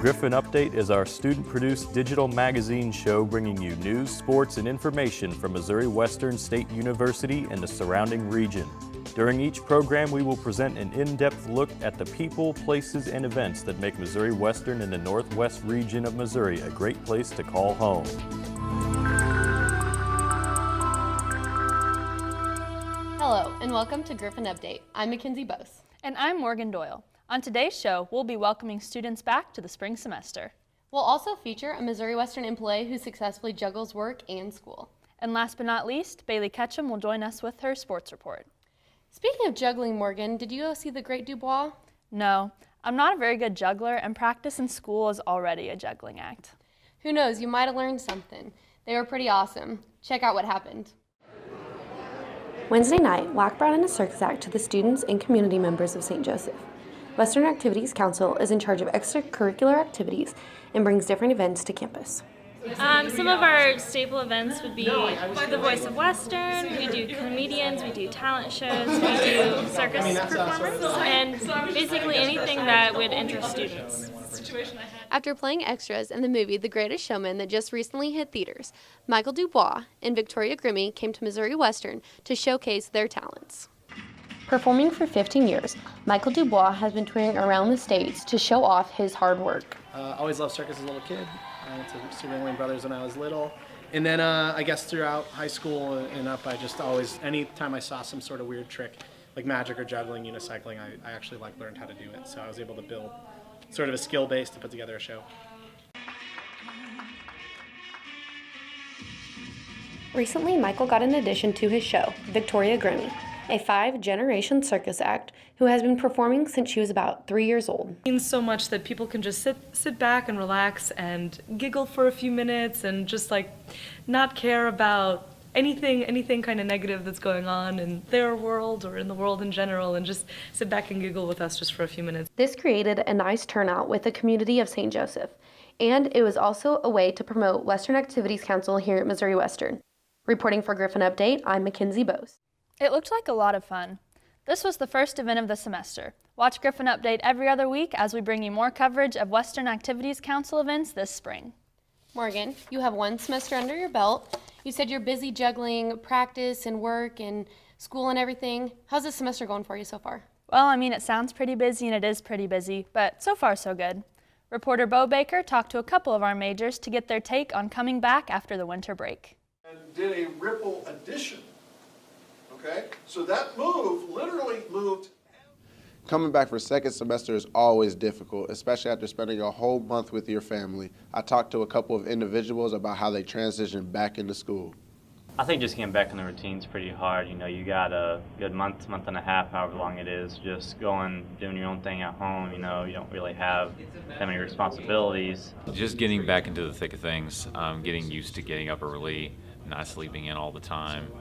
Griffon Update is our student-produced digital magazine show bringing you news, sports, and information from Missouri Western State University and the surrounding region. During each program, we will present an in-depth look at the people, places, and events that make Missouri Western and the Northwest region of Missouri a great place to call home. Hello, and welcome to Griffon Update. I'm Mackenzie Bose. And I'm Morgan Doyle. On today's show, we'll be welcoming students back to the spring semester. We'll also feature a Missouri Western employee who successfully juggles work and school. And last but not least, Bailey Ketchum will join us with her sports report. Speaking of juggling, Morgan, did you go see the Great Dubois? No, I'm not a very good juggler, and practice in school is already a juggling act. Who knows, you might have learned something. They were pretty awesome. Check out what happened. Wednesday night, WAC brought in a circus act to the students and community members of St. Joseph. Western Activities Council is in charge of extracurricular activities and brings different events to campus. Some of our staple events would be The Voice of Western, we do comedians, we do talent shows, we do circus performers, and basically anything that would interest students. After playing extras in the movie The Greatest Showman that just recently hit theaters, Michael Dubois and Victoria Grimmy came to Missouri Western to showcase their talents. Performing for 15 years, Michael Dubois has been touring around the states to show off his hard work. I always loved circus as a little kid. I went to Super Wayne Brothers when I was little. And then I guess throughout high school and up, I just always, anytime I saw some sort of weird trick, like magic or juggling, unicycling, I actually learned how to do it. So I was able to build sort of a skill base to put together a show. Recently, Michael got an addition to his show, Victoria Grimmy, a 5-generation circus act who has been performing since she was about 3 years old. It means so much that people can just sit back and relax and giggle for a few minutes and just not care about anything kind of negative that's going on in their world or in the world in general, and just sit back and giggle with us just for a few minutes. This created a nice turnout with the community of St. Joseph, and it was also a way to promote Western Activities Council here at Missouri Western. Reporting for Griffon Update, I'm Mackenzie Bose. It looked like a lot of fun. This was the first event of the semester. Watch Griffon Update every other week as we bring you more coverage of Western Activities Council events this spring. Morgan, you have one semester under your belt. You said you're busy juggling practice and work and school and everything. How's this semester going for you so far? Well, I mean, it sounds pretty busy and it is pretty busy, but so far so good. Reporter Bo Baker talked to a couple of our majors to get their take on coming back after the winter break. And did a ripple addition. Okay, so that move literally moved. Coming back for second semester is always difficult, especially after spending a whole month with your family. I talked to a couple of individuals about how they transitioned back into school. I think just getting back in the routine is pretty hard. You know, you got a good month and a half, however long it is, just going, doing your own thing at home. You know, you don't really have that many responsibilities. Just getting back into the thick of things, getting used to getting up early, not sleeping in all the time.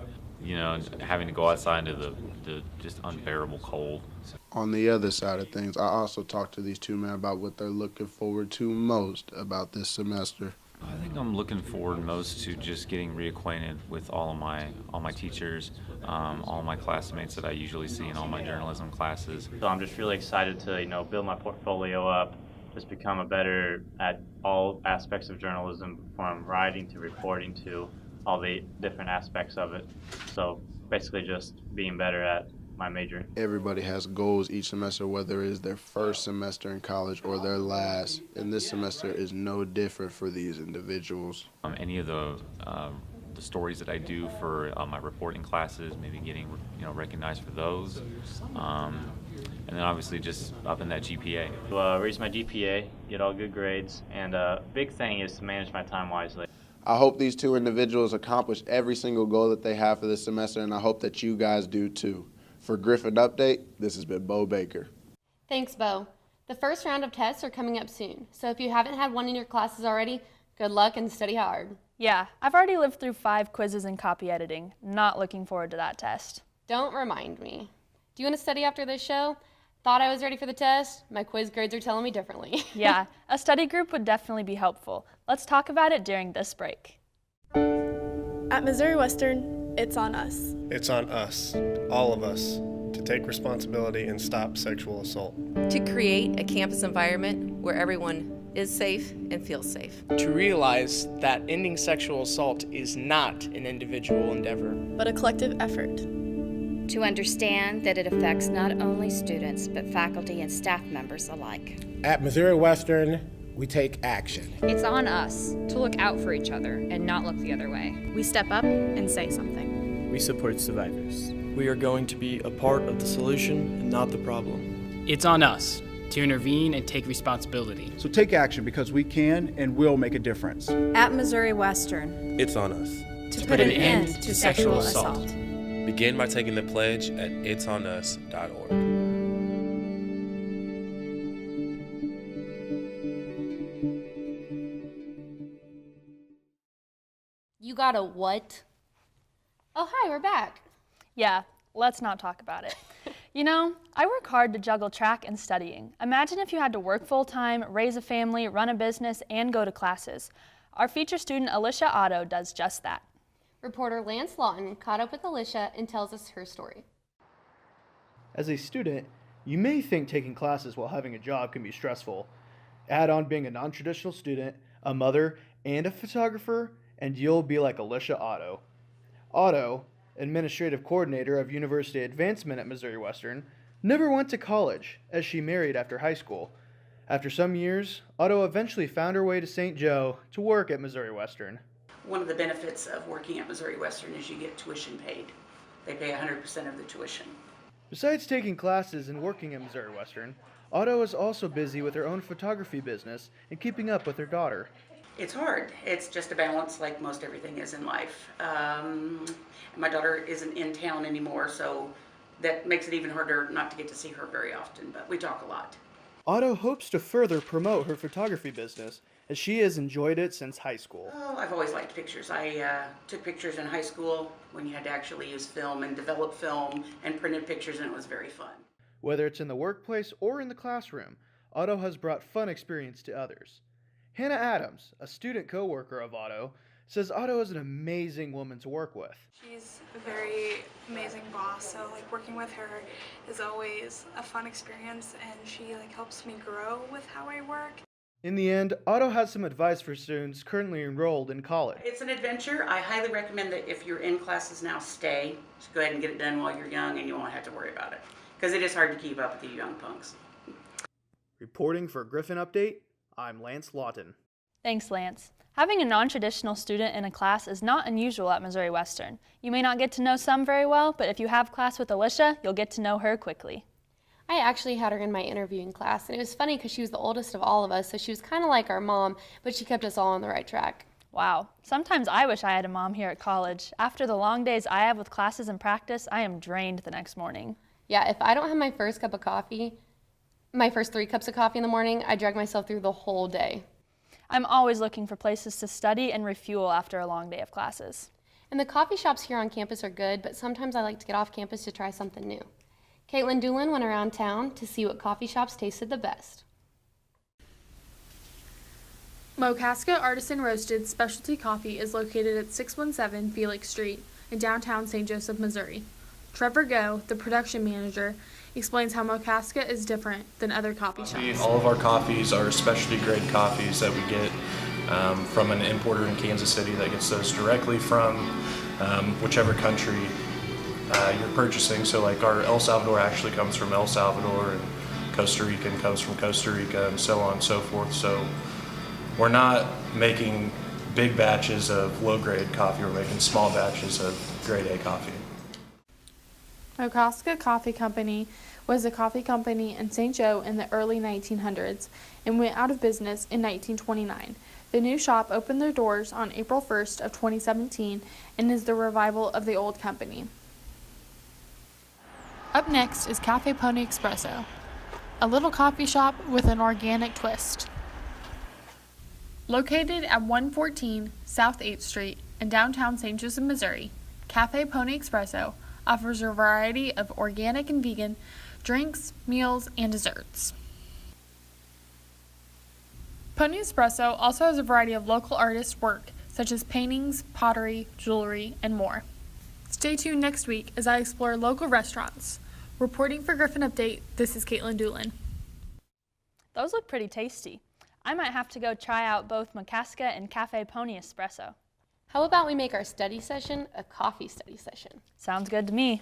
You know, having to go outside into the just unbearable cold. On the other side of things, I also talked to these two men about what they're looking forward to most about this semester. I think I'm looking forward most to just getting reacquainted with all my teachers, all my classmates that I usually see in all my journalism classes. So I'm just really excited to, build my portfolio up, just become a better at all aspects of journalism, from writing to reporting to all the different aspects of it. So basically just being better at my major. Everybody has goals each semester, whether it is their first semester in college or their last, and this semester is no different for these individuals. Any of the stories that I do for my reporting classes, maybe getting recognized for those, and then obviously just upping that GPA. Raise my GPA, get all good grades, and big thing is to manage my time wisely. I hope these two individuals accomplish every single goal that they have for this semester, and I hope that you guys do too. For Griffon Update, this has been Bo Baker. Thanks, Bo. The first round of tests are coming up soon, so if you haven't had one in your classes already, good luck and study hard. Yeah, I've already lived through 5 quizzes in copy editing. Not looking forward to that test. Don't remind me. Do you want to study after this show? Thought I was ready for the test. My quiz grades are telling me differently. Yeah, a study group would definitely be helpful. Let's talk about it during this break. At Missouri Western, it's on us. It's on us, all of us, to take responsibility and stop sexual assault. To create a campus environment where everyone is safe and feels safe. To realize that ending sexual assault is not an individual endeavor, but a collective effort. To understand that it affects not only students, but faculty and staff members alike. At Missouri Western, we take action. It's on us to look out for each other and not look the other way. We step up and say something. We support survivors. We are going to be a part of the solution and not the problem. It's on us to intervene and take responsibility. So take action because we can and will make a difference. At Missouri Western, it's on us to put an end to sexual assault. Begin by taking the pledge at itsonus.org. You got a what? Oh, hi, we're back. Yeah, let's not talk about it. You know, I work hard to juggle track and studying. Imagine if you had to work full-time, raise a family, run a business, and go to classes. Our feature student, Alicia Otto, does just that. Reporter Lance Lawton caught up with Alicia and tells us her story. As a student, you may think taking classes while having a job can be stressful. Add on being a non-traditional student, a mother, and a photographer, and you'll be like Alicia Otto. Otto, administrative coordinator of University Advancement at Missouri Western, never went to college as she married after high school. After some years, Otto eventually found her way to St. Joe to work at Missouri Western. One of the benefits of working at Missouri Western is you get tuition paid. They pay 100% of the tuition. Besides taking classes and working at Missouri Western, Otto is also busy with her own photography business and keeping up with her daughter. It's hard. It's just a balance like most everything is in life. My daughter isn't in town anymore, so that makes it even harder not to get to see her very often, but we talk a lot. Otto hopes to further promote her photography business as she has enjoyed it since high school. Oh, I've always liked pictures. I took pictures in high school when you had to actually use film and develop film and printed pictures, and it was very fun. Whether it's in the workplace or in the classroom, Otto has brought fun experience to others. Hannah Adams, a student co-worker of Otto, says Otto is an amazing woman to work with. She's a very amazing boss, so working with her is always a fun experience, and she helps me grow with how I work. In the end, Otto has some advice for students currently enrolled in college. It's an adventure. I highly recommend that if you're in classes now, stay. Just go ahead and get it done while you're young and you won't have to worry about it. Because it is hard to keep up with you young punks. Reporting for Griffon Update, I'm Lance Lawton. Thanks, Lance. Having a non-traditional student in a class is not unusual at Missouri Western. You may not get to know some very well, but if you have class with Alicia, you'll get to know her quickly. I actually had her in my interviewing class, and it was funny because she was the oldest of all of us, so she was kind of like our mom, but she kept us all on the right track. Wow. Sometimes I wish I had a mom here at college. After the long days I have with classes and practice, I am drained the next morning. Yeah, if I don't have my first 3 cups of coffee in the morning, I drag myself through the whole day. I'm always looking for places to study and refuel after a long day of classes. And the coffee shops here on campus are good, but sometimes I like to get off campus to try something new. Caitlin Doolin went around town to see what coffee shops tasted the best. Mocaska Artisan Roasted Specialty Coffee is located at 617 Felix Street in downtown St. Joseph, Missouri. Trevor Go, the production manager, explains how Mocaska is different than other coffee shops. All of our coffees are specialty grade coffees that we get from an importer in Kansas City that gets those directly from whichever country you're purchasing. So our El Salvador actually comes from El Salvador, and Costa Rican comes from Costa Rica, and so on and so forth. So we're not making big batches of low grade coffee, we're making small batches of grade A coffee. Mocaska Coffee Company was a coffee company in St. Joe in the early 1900s and went out of business in 1929. The new shop opened their doors on April 1st of 2017 and is the revival of the old company. Up next is Cafe Pony Espresso, a little coffee shop with an organic twist. Located at 114 South 8th Street in downtown St. Joseph, Missouri, Cafe Pony Espresso offers a variety of organic and vegan drinks, meals, and desserts. Pony Espresso also has a variety of local artists' work, such as paintings, pottery, jewelry, and more. Stay tuned next week as I explore local restaurants. Reporting for Griffon Update, this is Caitlin Doolin. Those look pretty tasty. I might have to go try out both Macaska and Cafe Pony Espresso. How about we make our study session a coffee study session? Sounds good to me.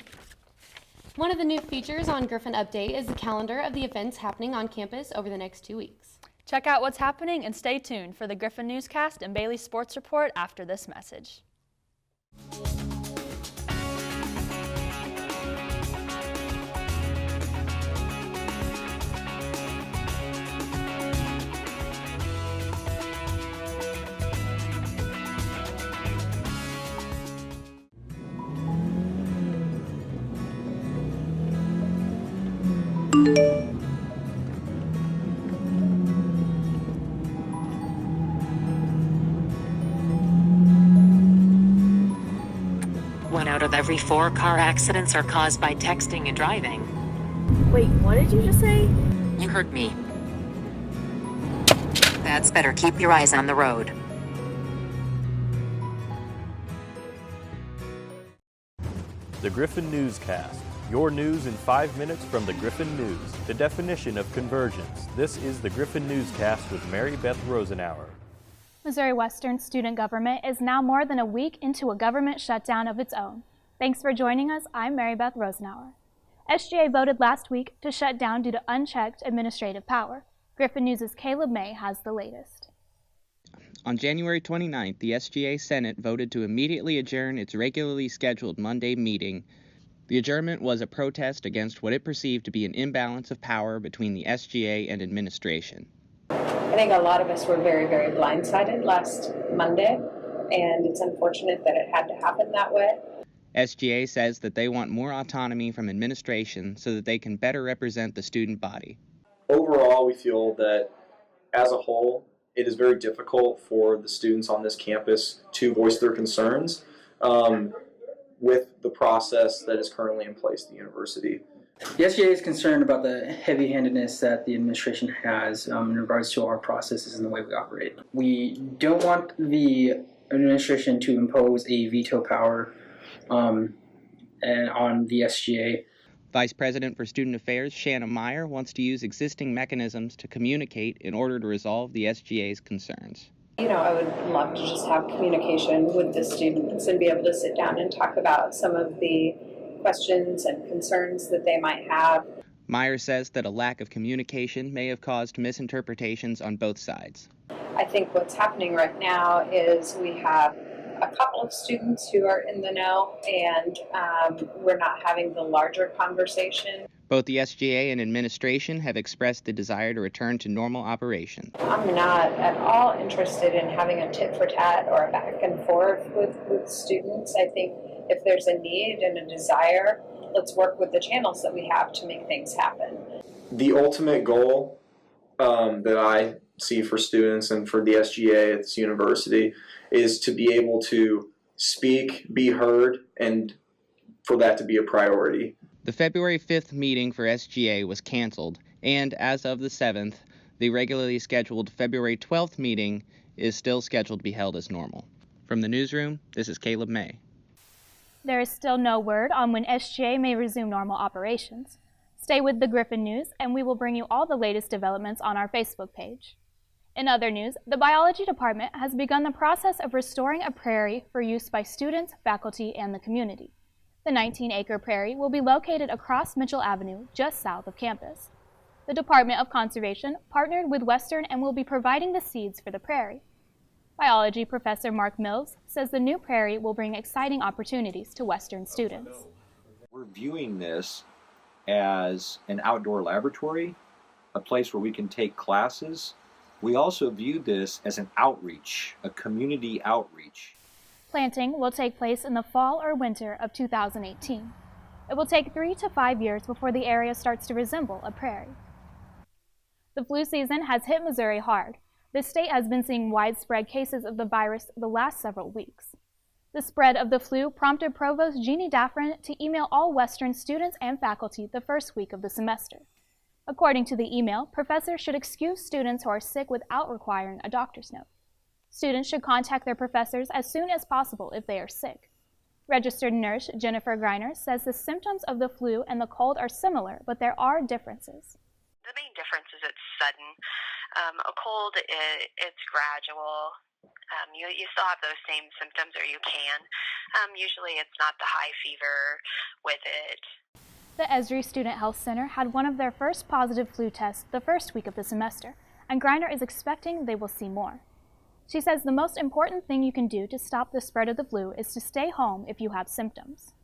One of the new features on Griffon Update is the calendar of the events happening on campus over the next 2 weeks. Check out what's happening and stay tuned for the Griffon Newscast and Bailey Sports Report after this message. One out of every 4 car accidents are caused by texting and driving. Wait, what did you just say? You heard me. That's better. Keep your eyes on the road. The Griffon Newscast. Your news in 5 minutes from the Griffon News. The definition of convergence. This is the Griffon Newscast with Mary Beth Rosenauer. Missouri Western student government is now more than a week into a government shutdown of its own. Thanks for joining us. I'm Mary Beth Rosenauer. SGA voted last week to shut down due to unchecked administrative power. Griffon News' Caleb May has the latest. On January 29th, the SGA Senate voted to immediately adjourn its regularly scheduled Monday meeting. The adjournment was a protest against what it perceived to be an imbalance of power between the SGA and administration. I think a lot of us were very, very blindsided last Monday, and it's unfortunate that it had to happen that way. SGA says that they want more autonomy from administration so that they can better represent the student body. Overall, we feel that as a whole, it is very difficult for the students on this campus to voice their concerns with the process that is currently in place at the university. The SGA is concerned about the heavy-handedness that the administration has in regards to our processes and the way we operate. We don't want the administration to impose a veto power on the SGA. Vice President for Student Affairs Shanna Meyer wants to use existing mechanisms to communicate in order to resolve the SGA's concerns. You know, I would love to just have communication with the students and be able to sit down and talk about some of the questions and concerns that they might have. Meyer says that a lack of communication may have caused misinterpretations on both sides. I think what's happening right now is we have a couple of students who are in the know, and we're not having the larger conversation. Both the SGA and administration have expressed the desire to return to normal operations. I'm not at all interested in having a tit-for-tat or a back and forth with students. I think if there's a need and a desire, let's work with the channels that we have to make things happen. The ultimate goal that I see for students and for the SGA at this university is to be able to speak, be heard, and for that to be a priority. The February 5th meeting for SGA was canceled, and as of the 7th, the regularly scheduled February 12th meeting is still scheduled to be held as normal. From the newsroom, this is Caleb May. There is still no word on when SGA may resume normal operations. Stay with the Griffon News, and we will bring you all the latest developments on our Facebook page. In other news, the biology department has begun the process of restoring a prairie for use by students, faculty, and the community. The 19-acre prairie will be located across Mitchell Avenue, just south of campus. The Department of Conservation partnered with Western and will be providing the seeds for the prairie. Biology professor Mark Mills says the new prairie will bring exciting opportunities to Western students. We're viewing this as an outdoor laboratory, a place where we can take classes. We also view this as an outreach, a community outreach. Planting will take place in the fall or winter of 2018. It will take 3 to 5 years before the area starts to resemble a prairie. The flu season has hit Missouri hard. The state has been seeing widespread cases of the virus the last several weeks. The spread of the flu prompted Provost Jeannie Daffrin to email all Western students and faculty the first week of the semester. According to the email, professors should excuse students who are sick without requiring a doctor's note. Students should contact their professors as soon as possible if they are sick. Registered nurse Jennifer Greiner says the symptoms of the flu and the cold are similar, but there are differences. The main difference is it's sudden. A cold, it's gradual. You still have those same symptoms, or you can. Usually it's not the high fever with it. The Esri Student Health Center had one of their first positive flu tests the first week of the semester, and Griner is expecting they will see more. She says the most important thing you can do to stop the spread of the flu is to stay home if you have symptoms.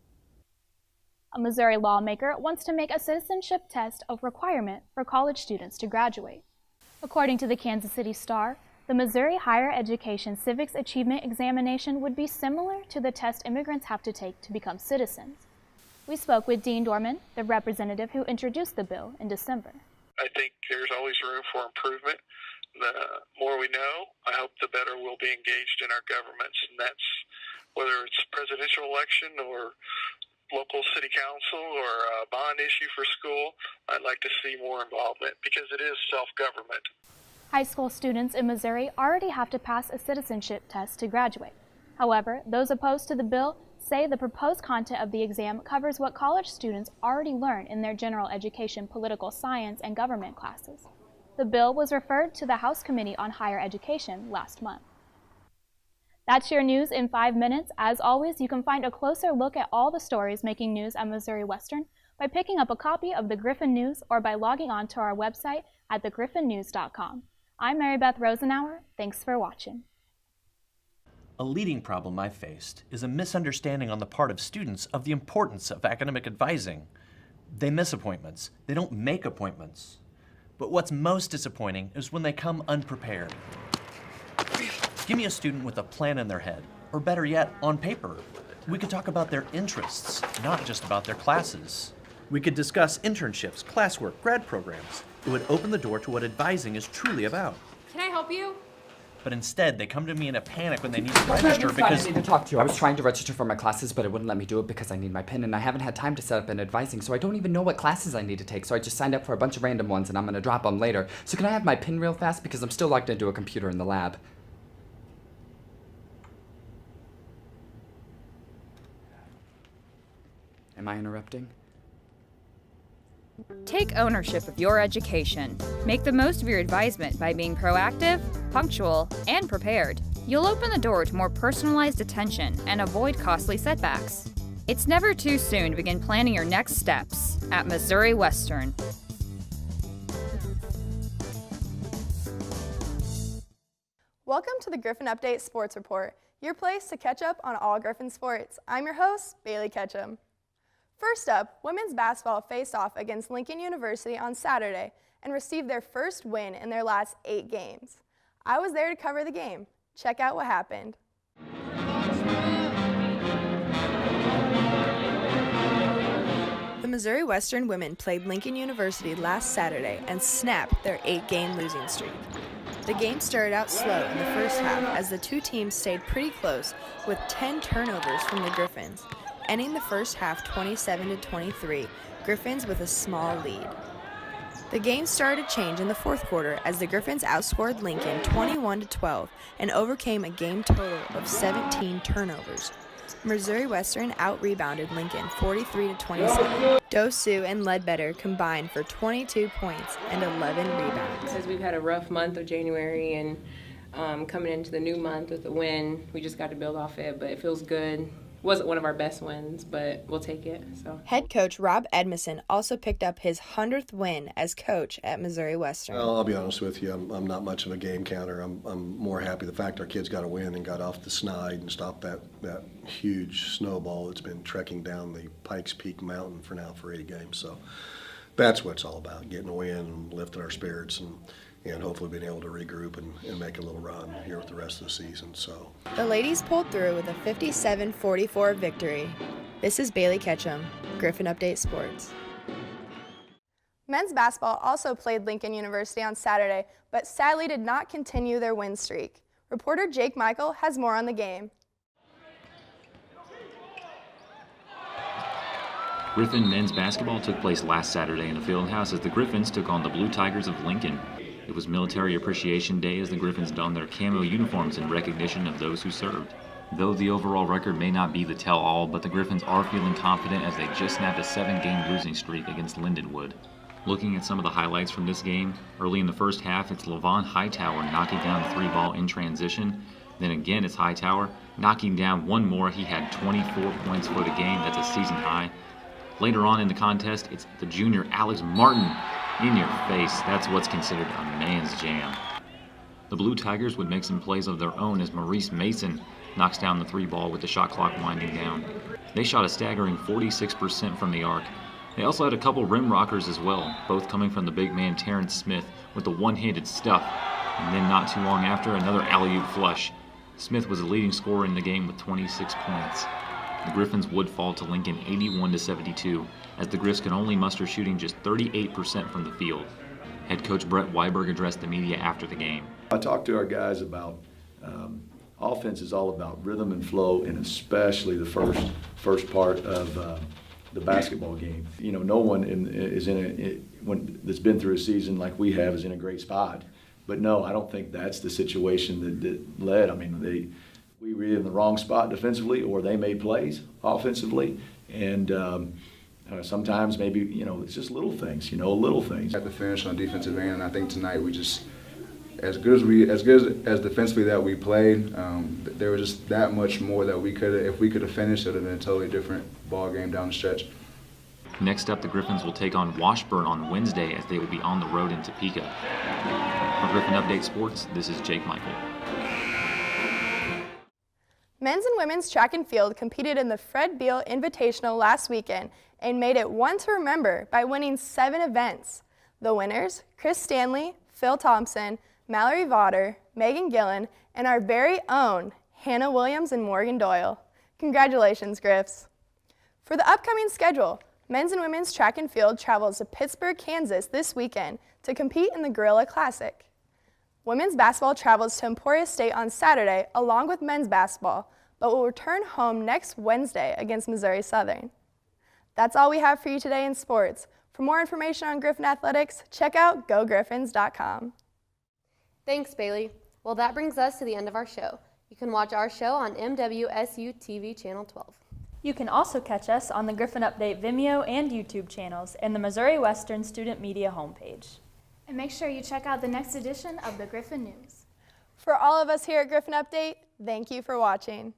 A Missouri lawmaker wants to make a citizenship test a requirement for college students to graduate. According to the Kansas City Star, the Missouri Higher Education Civics Achievement Examination would be similar to the test immigrants have to take to become citizens. We spoke with Dean Dorman, the representative who introduced the bill in December. I think there's always room for improvement. The more we know, I hope the better we'll be engaged in our governments, and that's whether it's presidential election or local city council or a bond issue for school. I'd like to see more involvement because it is self-government. High school students in Missouri already have to pass a citizenship test to graduate. However, those opposed to the bill say the proposed content of the exam covers what college students already learn in their general education, political science, and government classes. The bill was referred to the House Committee on Higher Education last month. That's your news in 5 minutes. As always, you can find a closer look at all the stories making news at Missouri Western by picking up a copy of the Griffon News or by logging on to our website at thegriffonnews.com. I'm Mary Beth Rosenauer. Thanks for watching. A leading problem I've faced is a misunderstanding on the part of students of the importance of academic advising. They miss appointments. They don't make appointments. But what's most disappointing is when they come unprepared. Give me a student with a plan in their head, or better yet, on paper. We could talk about their interests, not just about their classes. We could discuss internships, classwork, grad programs. It would open the door to what advising is truly about. Can I help you? But instead, they come to me in a panic when they need to register because... I need to talk to you. I was trying to register for my classes, but it wouldn't let me do it because I need my PIN, and I haven't had time to set up an advising, so I don't even know what classes I need to take, so I just signed up for a bunch of random ones, and I'm going to drop them later. So can I have my PIN real fast? Because I'm still logged into a computer in the lab. Am I interrupting? Take ownership of your education. Make the most of your advisement by being proactive, punctual, and prepared. You'll open the door to more personalized attention and avoid costly setbacks. It's never too soon to begin planning your next steps at Missouri Western. Welcome to the Griffon Update Sports Report, your place to catch up on all Griffon sports. I'm your host, Bailey Ketchum. First up, women's basketball faced off against Lincoln University on Saturday and received their first win in their last 8 games. I was there to cover the game. Check out what happened. The Missouri Western women played Lincoln University last Saturday and snapped their 8-game losing streak. The game started out slow in the first half as the two teams stayed pretty close with 10 turnovers from the Griffons, ending the first half 27-23, Griffons with a small lead. The game started to change in the fourth quarter as the Griffons outscored Lincoln 21-12 and overcame a game total of 17 turnovers. Missouri Western out-rebounded Lincoln 43-27. Dosu and Ledbetter combined for 22 points and 11 rebounds. Because we've had a rough month of January and coming into the new month with a win, we just got to build off it, but it feels good. Wasn't one of our best wins, but we'll take it. So. Head coach Rob Edmondson also picked up his 100th win as coach at Missouri Western. Well, I'll be honest with you, I'm not much of a game counter. I'm more happy the fact our kids got a win and got off the snide and stopped that huge snowball that's been trekking down the Pikes Peak Mountain for 8 games. So that's what it's all about, getting a win and lifting our spirits and hopefully being able to regroup and make a little run here with the rest of the season. So the ladies pulled through with a 57-44 victory. This is Bailey Ketchum, Griffon Update Sports. Men's basketball also played Lincoln University on Saturday, but sadly did not continue their win streak. Reporter Jake Michael has more on the game. Griffon men's basketball took place last Saturday in the field house as the Griffons took on the Blue Tigers of Lincoln. It was Military Appreciation Day as the Griffons donned their camo uniforms in recognition of those who served. Though the overall record may not be the tell-all, but the Griffons are feeling confident as they just snapped a 7-game losing streak against Lindenwood. Looking at some of the highlights from this game, early in the first half, it's Levon Hightower knocking down the 3-ball in transition. Then again, it's Hightower knocking down one more. He had 24 points for the game. That's a season high. Later on in the contest, it's the junior Alex Martin. In your face, that's what's considered a man's jam. The Blue Tigers would make some plays of their own as Maurice Mason knocks down the 3-ball with the shot clock winding down. They shot a staggering 46% from the arc. They also had a couple rim rockers as well, both coming from the big man Terrence Smith with the one-handed stuff. And then not too long after, another alley-oop flush. Smith was the leading scorer in the game with 26 points. The Griffins would fall to Lincoln 81-72, as the Griffs could only muster shooting just 38% from the field. Head coach Brett Weiberg addressed the media after the game. I talked to our guys about offense is all about rhythm and flow, and especially the first part of the basketball game. You know, no one that's been through a season like we have is in a great spot. But no, I don't think that's the situation that led. I mean, we were in the wrong spot defensively, or they made plays offensively, and sometimes maybe, you know, it's just little things. At the finish on defensive end, and I think tonight we just, as good as defensively that we played, there was just that much more that if we could have finished, it would have been a totally different ball game down the stretch. Next up, the Griffins will take on Washburn on Wednesday as they will be on the road in Topeka. For Griffin Update Sports, this is Jake Michael. Men's and women's track and field competed in the Fred Beal Invitational last weekend and made it one to remember by winning 7 events. The winners, Chris Stanley, Phil Thompson, Mallory Vaughter, Megan Gillen, and our very own Hannah Williams and Morgan Doyle. Congratulations, Griffs. For the upcoming schedule, men's and women's track and field travels to Pittsburgh, Kansas this weekend to compete in the Gorilla Classic. Women's basketball travels to Emporia State on Saturday along with men's basketball, but will return home next Wednesday against Missouri Southern. That's all we have for you today in sports. For more information on Griffin Athletics, check out gogriffins.com. Thanks, Bailey. Well, that brings us to the end of our show. You can watch our show on MWSU-TV Channel 12. You can also catch us on the Griffin Update Vimeo and YouTube channels and the Missouri Western Student Media homepage. And make sure you check out the next edition of the Griffin News. For all of us here at Griffin Update, thank you for watching.